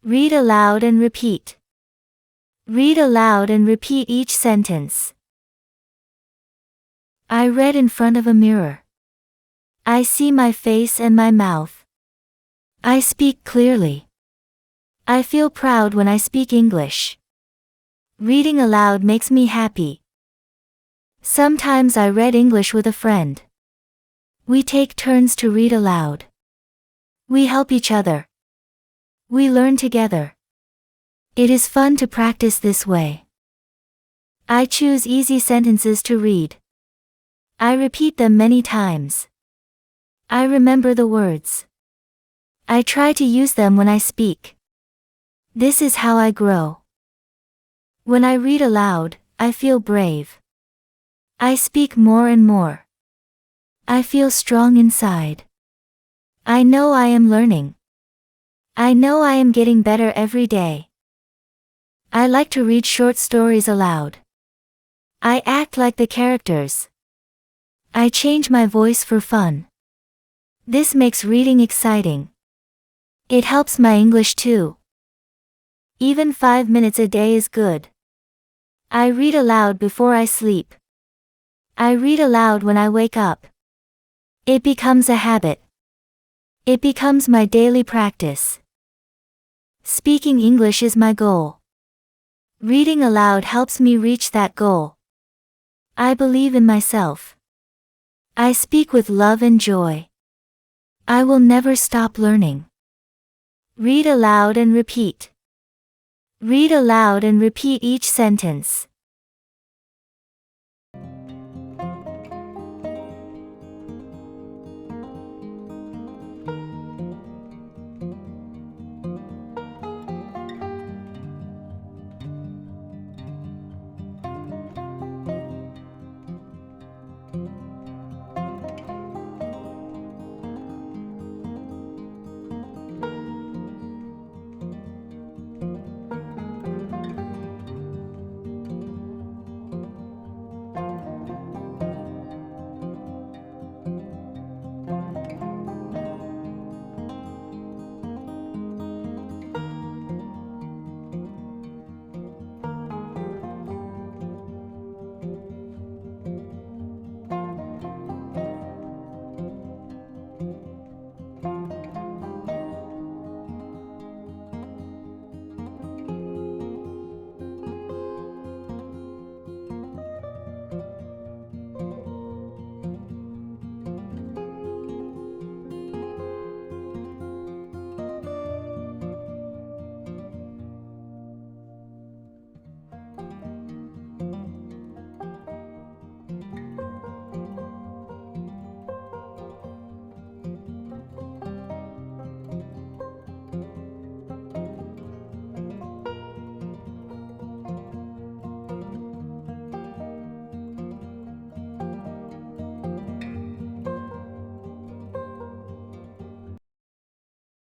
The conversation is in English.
Read aloud and repeat. Read aloud and repeat each sentence. I read in front of a mirror. I see my face and my mouth. I speak clearly. I feel proud when I speak English. Reading aloud makes me happy. Sometimes I read English with a friend. We take turns to read aloud. We help each other. We learn together. It is fun to practice this way. I choose easy sentences to read. I repeat them many times. I remember the words. I try to use them when I speak. This is how I grow. When I read aloud, I feel brave. I speak more and more. I feel strong inside. I know I am learning. I know I am getting better every day. I like to read short stories aloud. I act like the characters. I change my voice for fun. This makes reading exciting. It helps my English too. Even 5 minutes a day is good. I read aloud before I sleep. I read aloud when I wake up. It becomes a habit. It becomes my daily practice. Speaking English is my goal. Reading aloud helps me reach that goal. I believe in myself. I speak with love and joy. I will never stop learning. Read aloud and repeat. Read aloud and repeat each sentence.